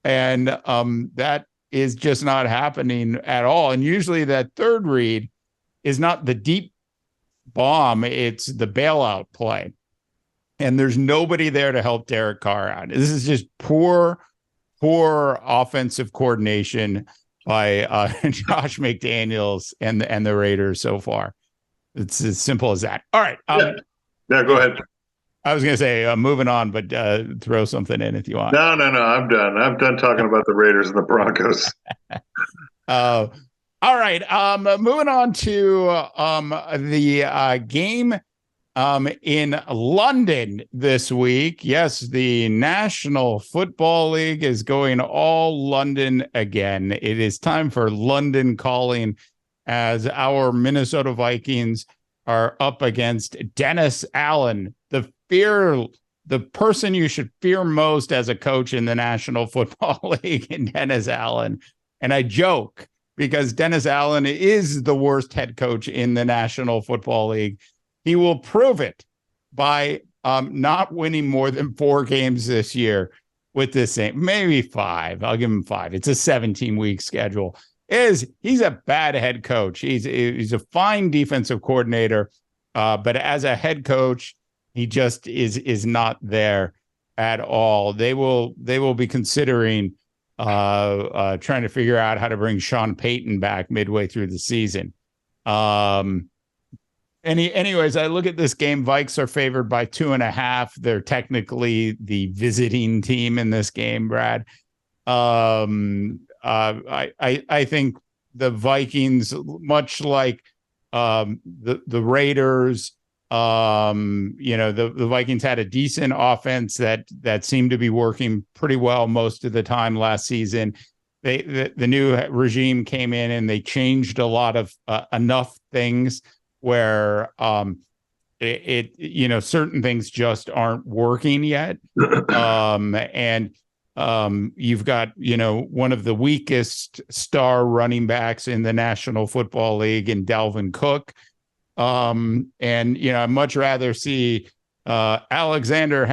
And that is just not happening at all. And usually that third read is not the deep bomb, it's the bailout play. And there's nobody there to help Derek Carr out. This is just poor offensive coordination by Josh McDaniels and the Raiders so far. It's as simple as that. All right.
Yeah, go ahead.
I was going to say moving on, but throw something in if you want.
No. I'm done. I'm done talking about the Raiders and the Broncos.
All right. Moving on to the game in London this week. Yes, the National Football League is going all London again. It is time for London calling as our Minnesota Vikings are up against Dennis Allen, the person you should fear most as a coach in the National Football League, and Dennis Allen. And I joke because Dennis Allen is the worst head coach in the National Football League. He will prove it by not winning more than 4 games this year with this same, maybe 5. I'll give him 5. It's a 17-week schedule. He's a bad head coach. He's a fine defensive coordinator, but as a head coach, he just is not there at all. They will be considering trying to figure out how to bring Sean Payton back midway through the season. Anyways, I look at this game. Vikes are favored by 2.5. They're technically the visiting team in this game, Brad. I think the Vikings, much like the Raiders, the Vikings had a decent offense that seemed to be working pretty well most of the time last season. The new regime came in and they changed a lot of enough things where certain things just aren't working yet. And you've got, one of the weakest star running backs in the National Football League in Dalvin Cook. I'd much rather see Alexander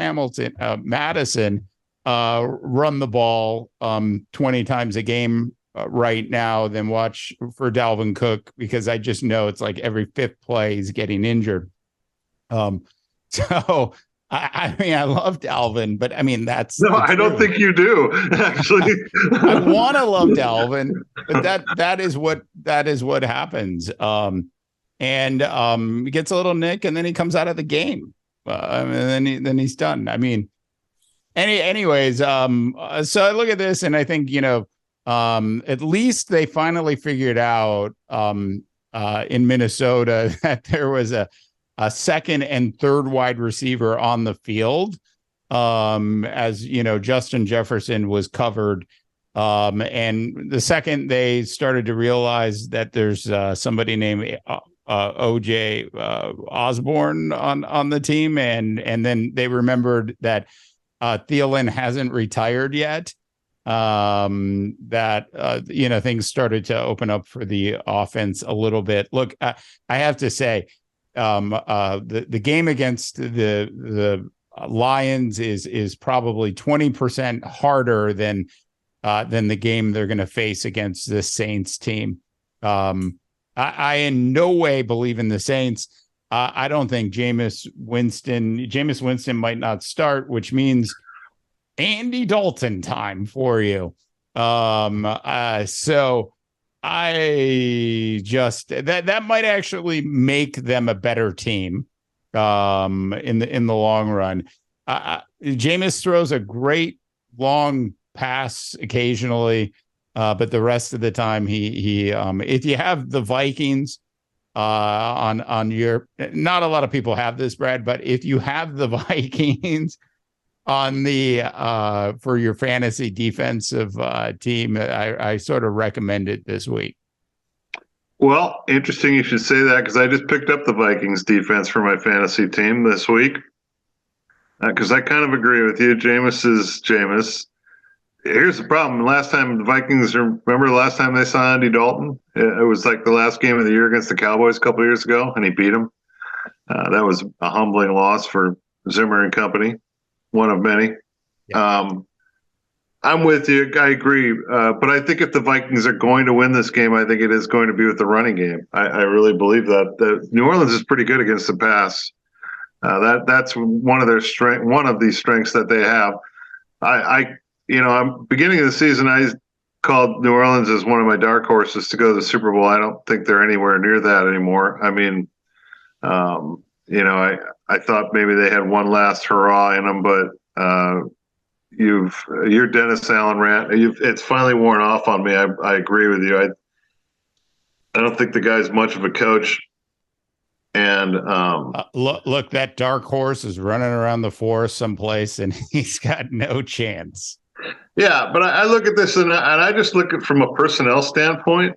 Madison run the ball 20 times a game right now than watch for Dalvin Cook, because I just know it's like every 5th play he's getting injured. So I love Dalvin, but that's
no, I don't think you do, actually.
I want to love Dalvin, but that is what happens. He gets a little nick and then he comes out of the game. And then he's done. Anyways, so I look at this and I think, at least they finally figured out in Minnesota that there was a second and third wide receiver on the field. As Justin Jefferson was covered. And the second they started to realize that there's somebody named OJ Osborne on the team, and then they remembered that Thielen hasn't retired yet. Things started to open up for the offense a little bit. Look, I have to say, the game against the Lions is probably 20% harder than the game they're going to face against this Saints team. I in no way believe in the Saints. I don't think Jameis Winston might not start, which means Andy Dalton time for you. So I just that might actually make them a better team in the long run. Jameis throws a great long pass occasionally, but the rest of the time he if you have the Vikings on your, not a lot of people have this, Brad, but if you have the Vikings on the for your fantasy defensive team, I sort of recommend it this week.
Well, interesting you should say that, because I just picked up the Vikings defense for my fantasy team this week. Because I kind of agree with you. Jameis is Jameis. Here's the problem. Last time the Vikings, remember the last time they saw Andy Dalton? It was like the last game of the year against the Cowboys a couple of years ago, and he beat them. That was a humbling loss for Zimmer and company, one of many. Yeah. I'm with you. I agree. But I think if the Vikings are going to win this game, I think it is going to be with the running game. I really believe that. New Orleans is pretty good against the pass. That's one of their one of the strengths that they have. I'm beginning of the season, I called New Orleans as one of my dark horses to go to the Super Bowl. I don't think they're anywhere near that anymore. I mean, I thought maybe they had one last hurrah in them, but your Dennis Allen rant, it's finally worn off on me. I agree with you. I don't think the guy's much of a coach. And
look, that dark horse is running around the forest someplace, and he's got no chance.
Yeah, but I look at this and I just look at it from a personnel standpoint.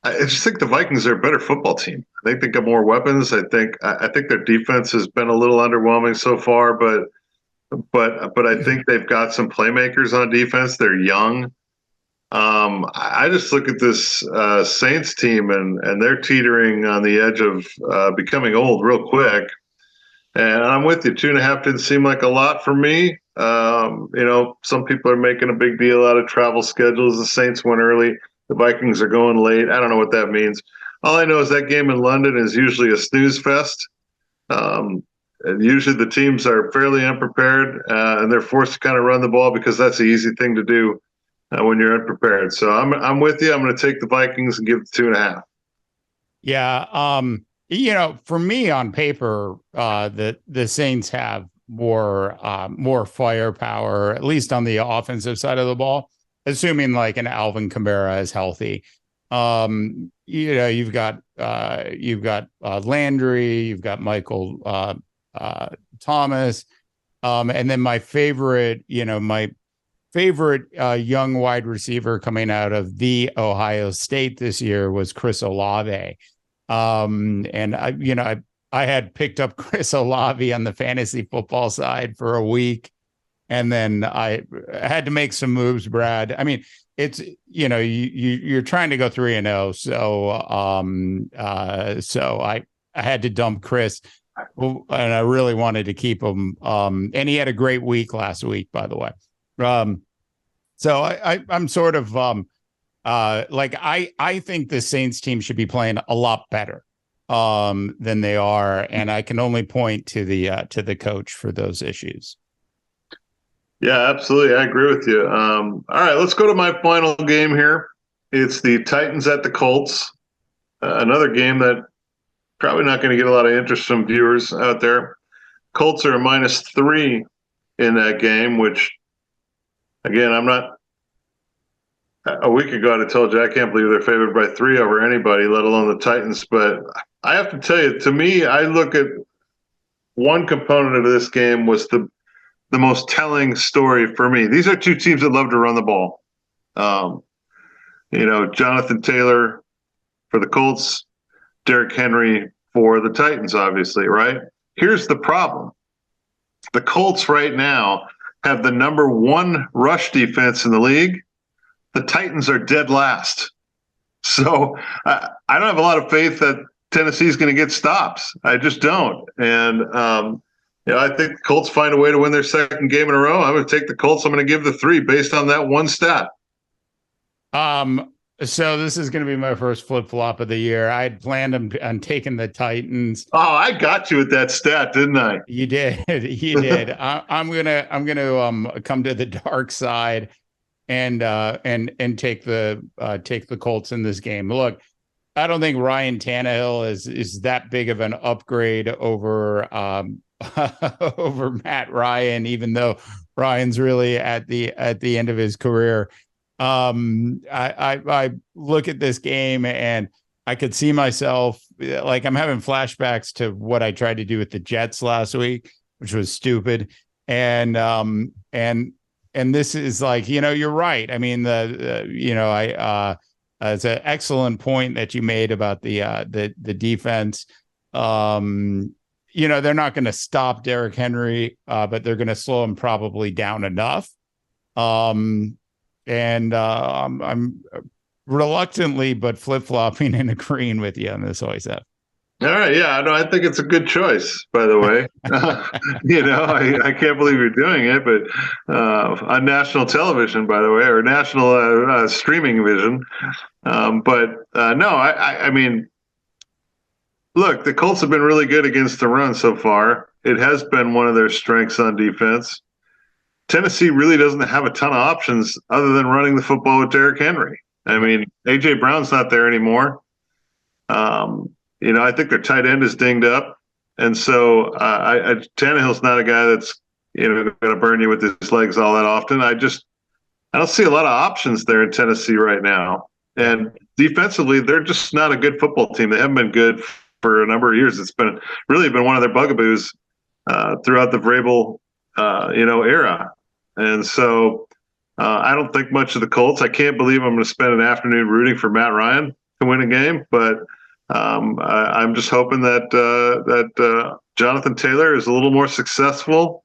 I just think the Vikings are a better football team. I think they got more weapons. I think their defense has been a little underwhelming so far, but I think they've got some playmakers on defense. They're young. I just look at this Saints team and they're teetering on the edge of becoming old real quick. And I'm with you. 2.5 didn't seem like a lot for me. Some people are making a big deal out of travel schedules. The Saints went early. The Vikings are going late. I don't know what that means. All I know is that game in London is usually a snooze fest. And usually the teams are fairly unprepared, and they're forced to kind of run the ball because that's the easy thing to do when you're unprepared. So I'm with you. I'm going to take the Vikings and give it 2.5.
Yeah. For me on paper, the Saints have more firepower, at least on the offensive side of the ball, assuming like an Alvin Kamara is healthy. You've got Landry, you've got Michael Thomas, and then my favorite young wide receiver coming out of the Ohio State this year was Chris Olave. And I had picked up Chris Olave on the fantasy football side for a week, and then I had to make some moves, Brad. I mean, it's, you're trying to go 3-0. So I had to dump Chris, and I really wanted to keep him. And he had a great week last week, by the way. So I'm sort of I think the Saints team should be playing a lot better than they are, and I can only point to the coach for those issues.
Yeah, absolutely. I agree with you. All right, let's go to my final game here. It's the Titans at the Colts. Another game that probably not going to get a lot of interest from viewers out there. Colts are a -3 in that game, which, again, I'm not. A week ago, I told you I can't believe they're favored by 3 over anybody, let alone the Titans. But I have to tell you, to me, I look at one component of this game was the most telling story for me. These are two teams that love to run the ball. Jonathan Taylor for the Colts, Derrick Henry for the Titans, obviously, right? Here's the problem. The Colts right now have the number 1 rush defense in the league. The Titans are dead last. So I don't have a lot of faith that Tennessee's going to get stops. I just don't. And, I think the Colts find a way to win their second game in a row. I'm going to take the Colts. I'm going to give the 3 based on that one stat.
So this is going to be my first flip-flop of the year. I had planned on taking the Titans.
Oh, I got you with that stat, didn't I?
You did. You did. I'm gonna come to the dark side and take the Colts in this game. Look, I don't think Ryan Tannehill is that big of an upgrade over over Matt Ryan, even though Ryan's really at the end of his career. I look at this game and I could see myself, like, I'm having flashbacks to what I tried to do with the Jets last week, which was stupid. And this is like, you're right. I mean, it's an excellent point that you made about the defense. They're not going to stop Derrick Henry, but they're going to slow him probably down enough. I'm reluctantly but flip-flopping and agreeing with you on this, Oisef.
All right, yeah, I think it's a good choice, by the way. I can't believe you're doing it, but on national television, by the way, or national streaming vision. I mean, look, the Colts have been really good against the run so far. It has been one of their strengths on defense. Tennessee really doesn't have a ton of options other than running the football with Derrick Henry. I mean, A.J. Brown's not there anymore. I think their tight end is dinged up. And so Tannehill's not a guy that's, going to burn you with his legs all that often. I don't see a lot of options there in Tennessee right now. And defensively, they're just not a good football team. They haven't been good for a number of years. It's been one of their bugaboos throughout the Vrabel, era. And so I don't think much of the Colts. I can't believe I'm going to spend an afternoon rooting for Matt Ryan to win a game, but I'm just hoping that Jonathan Taylor is a little more successful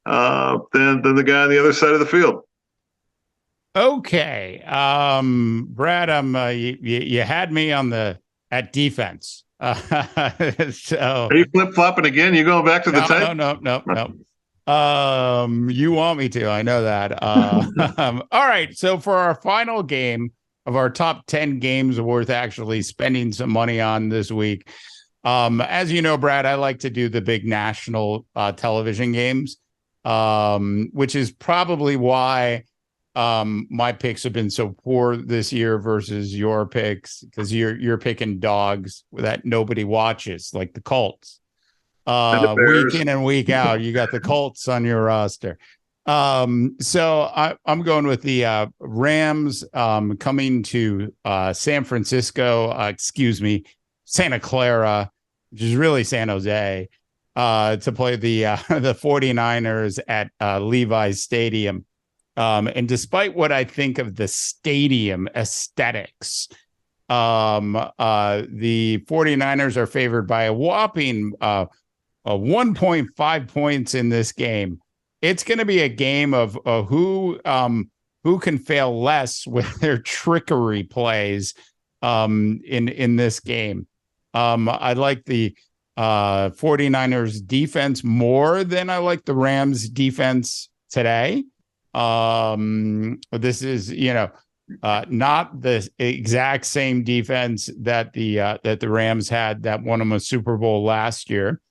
than the guy on the other side of the field.
Okay, Brad, you had me at defense. So
are you flip-flopping again? You going back to the Titans?
No. You want me to? I know that. All right. So for our final game of our top 10 games worth actually spending some money on this week, as you know, Brad, I like to do the big national television games, which is probably why my picks have been so poor this year versus your picks, because you're picking dogs that nobody watches, like the Colts. Week in and week out, you got the Colts on your roster. So I'm going with the Rams coming to Santa Clara, which is really San Jose, to play the 49ers at Levi's Stadium. And despite what I think of the stadium aesthetics, the 49ers are favored by a whopping 1.5 points in this game. It's going to be a game of who can fail less with their trickery plays in this game. I like the 49ers defense more than I like the Rams defense today. This is, not the exact same defense that the Rams had that won them a Super Bowl last year.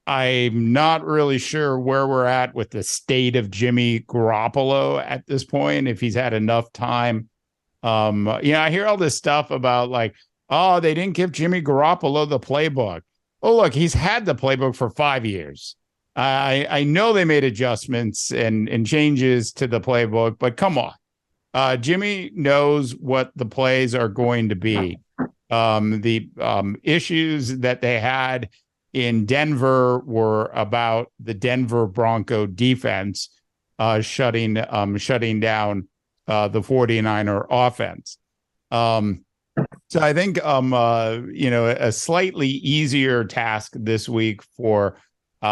I'm not really sure where we're at with the state of Jimmy Garoppolo at this point, if he's had enough time. I hear all this stuff about like, oh, they didn't give Jimmy Garoppolo the playbook. Oh, look, he's had the playbook for 5 years. I know they made adjustments and changes to the playbook, but come on. Jimmy knows what the plays are going to be. The issues that they had in Denver were about the Denver Bronco defense shutting down the 49er offense. So I think a slightly easier task this week for the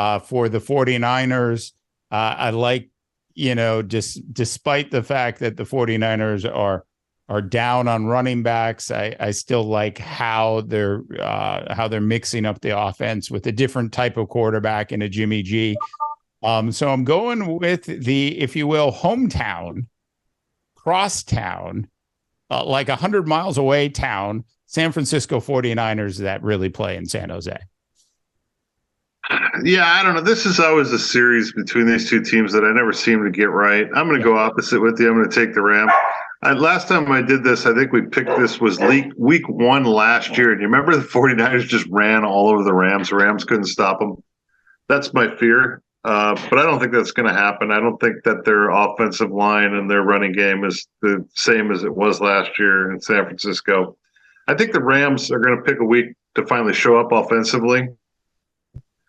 49ers. I like, despite the fact that the 49ers are down on running backs, I still like how they're mixing up the offense with a different type of quarterback in a Jimmy G. So I'm going with the, if you will, hometown, crosstown, like 100 miles away town, San Francisco 49ers that really play in San Jose.
Yeah, I don't know. This is always a series between these two teams that I never seem to get right. I'm going to go opposite with you. I'm going to take the Rams. Last time I did this, I think we picked this was week 1 last year. And you remember the 49ers just ran all over the Rams. The Rams couldn't stop them. That's my fear. But I don't think that's going to happen. I don't think that their offensive line and their running game is the same as it was last year in San Francisco. I think the Rams are going to pick a week to finally show up offensively.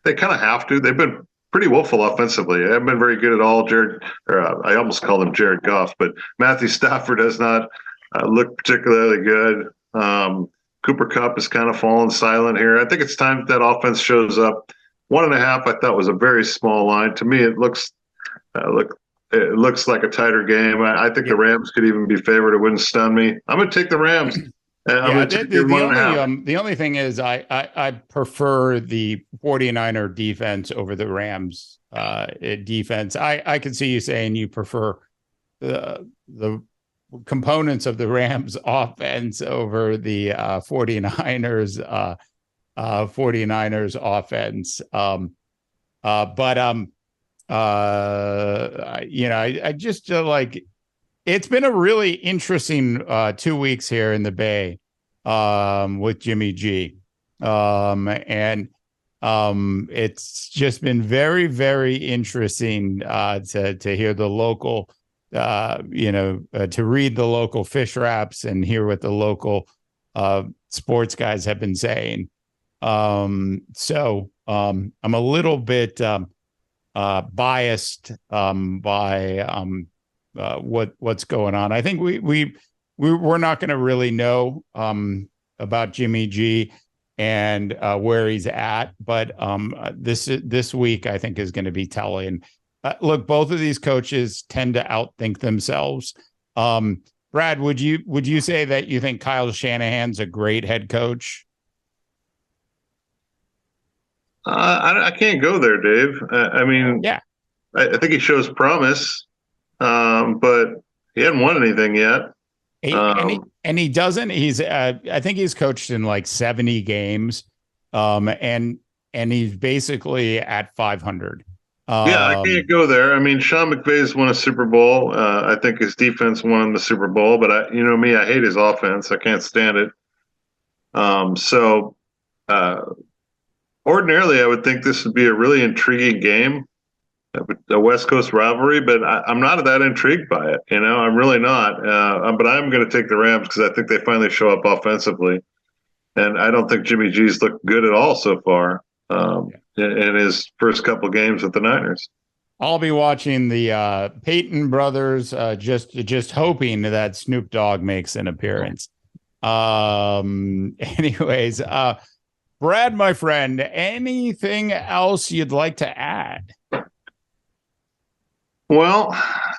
They kind of have to. They've been pretty woeful offensively. They haven't been very good at all. I almost call him Jared Goff, but Matthew Stafford has not looked particularly good. Cooper Kupp has kind of fallen silent here. I think it's time that offense shows up. 1.5, I thought was a very small line. To me, it looks like a tighter game. I think the Rams could even be favored. It wouldn't stun me. I'm going to take the Rams.
The only thing is I prefer the 49er defense over the Rams defense. I could see you saying you prefer the components of the Rams offense over the 49ers 49ers offense. I just like, it's been a really interesting 2 weeks here in the Bay with Jimmy G. It's just been very, very interesting to hear the local, to read the local fish wraps and hear what the local sports guys have been saying. So I'm a little bit biased by what's going on. I think we're not going to really know about Jimmy G and where he's at, but this week I think is going to be telling. Look, both of these coaches tend to outthink themselves. Brad, would you say that you think Kyle Shanahan's a great head coach?
I can't go there, Dave.
Yeah,
I think he shows promise, but he hasn't won anything yet.
And he doesn't. He's I think he's coached in like 70 games, and he's basically at 500.
I can't go there. Sean McVay's won a Super Bowl. I think his defense won the Super Bowl, but I hate his offense. I can't stand it. Ordinarily, I would think this would be a really intriguing game, a West Coast rivalry, but I'm not that intrigued by it. I'm really not. But I'm going to take the Rams because I think they finally show up offensively. And I don't think Jimmy G's looked good at all so far in his first couple games with the Niners.
I'll be watching the Peyton brothers, just hoping that Snoop Dogg makes an appearance. Anyways, Brad, my friend, anything else you'd like to add?
Well,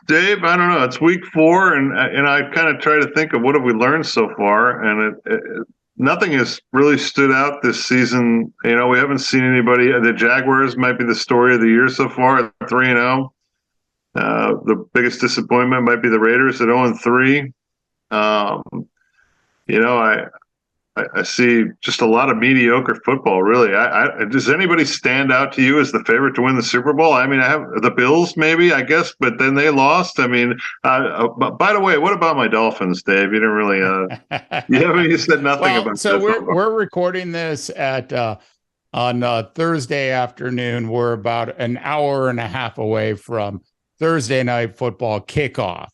Dave, I don't know. It's week 4, and I kind of try to think of what have we learned so far, and nothing has really stood out this season. We haven't seen anybody. The Jaguars might be the story of the year so far at 3-0. The biggest disappointment might be the Raiders at 0-3. I see just a lot of mediocre football, really. Does anybody stand out to you as the favorite to win the Super Bowl? I have the Bills, maybe, I guess, but then they lost. By the way, what about my Dolphins, Dave? You didn't really. You said nothing about.
So we're recording this at on Thursday afternoon. We're about an hour and a half away from Thursday night football kickoff.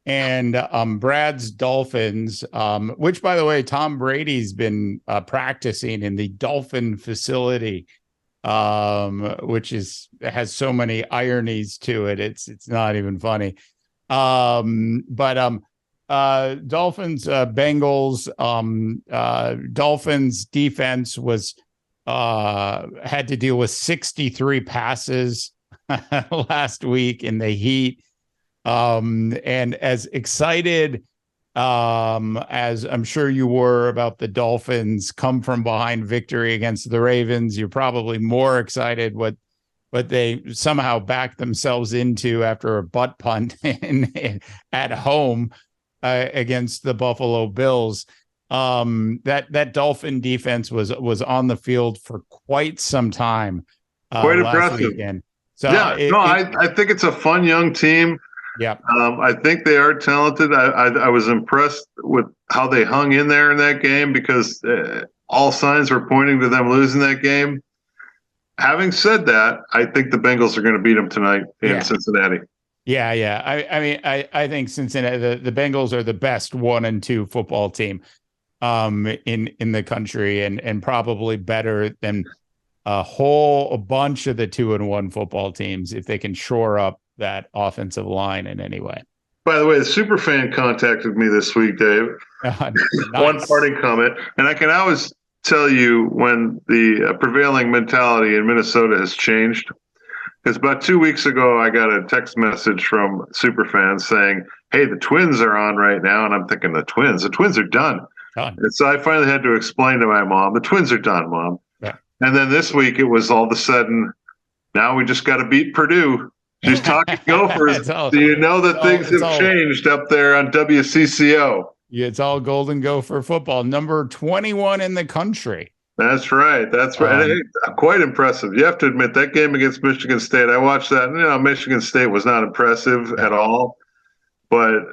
And Brad's Dolphins, which, by the way, Tom Brady's been practicing in the Dolphin facility, which has so many ironies to it. It's not even funny. Dolphins, Bengals, Dolphins defense had to deal with 63 passes last week in the heat. And as excited as I'm sure you were about the Dolphins come from behind victory against the Ravens, you're probably more excited what they somehow backed themselves into after a butt punt at home against the Buffalo Bills. That Dolphin defense was on the field for quite some time.
Quite impressive.
Weekend. So
I think it's a fun young team.
Yeah.
I think they are talented. I was impressed with how they hung in there in that game because all signs were pointing to them losing that game. Having said that, I think the Bengals are going to beat them tonight in Cincinnati.
Yeah. I think Cincinnati, the Bengals are the best 1-2 football team in the country and probably better than a bunch of the 2-1 football teams if they can shore up that offensive line in any way.
By the way, the Superfan contacted me this week, Dave.
Nice.
One parting comment. And I can always tell you when the prevailing mentality in Minnesota has changed. Because about 2 weeks ago, I got a text message from Superfans saying, hey, the Twins are on right now. And I'm thinking, the Twins are done. And so I finally had to explain to my mom, the Twins are done, Mom.
Yeah.
And then this week, it was all of a sudden, now we just got to beat Purdue. She's talking Gophers. Do you know that things have changed up there on WCCO?
Yeah, it's all Golden Gopher football. Number 21 in the country.
That's right. Quite impressive. You have to admit that game against Michigan State. I watched that. Michigan State was not impressive at all, but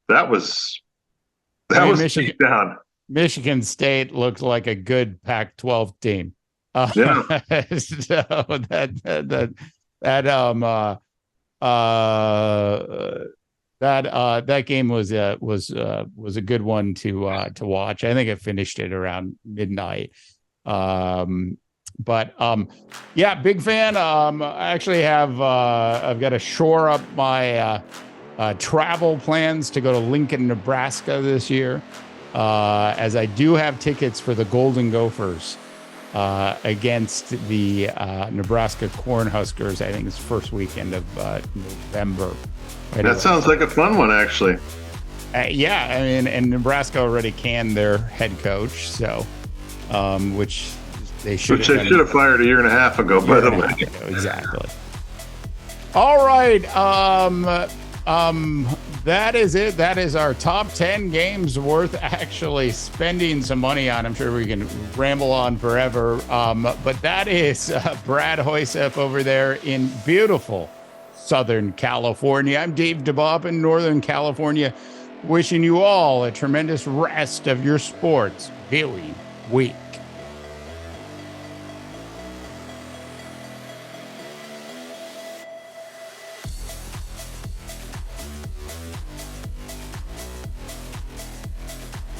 that was
Michigan down. Michigan State looked like a good Pac-12 team.
Yeah.
So that game was a good one to watch. I think it finished at around midnight. Big fan. I actually have I've got to shore up my travel plans to go to Lincoln, Nebraska this year, as I do have tickets for the Golden Gophers against the Nebraska Cornhuskers. I think it's first weekend of November.
That sounds like a fun one, actually.
And Nebraska already canned their head coach, so which they should
have fired a year and a half ago, by the way.
Exactly. All right. That is it. That is our top 10 games worth actually spending some money on. I'm sure we can ramble on forever. But that is Brad Hoyseth over there in beautiful Southern California. I'm Dave DeBob in Northern California, wishing you all a tremendous rest of your sports viewing week.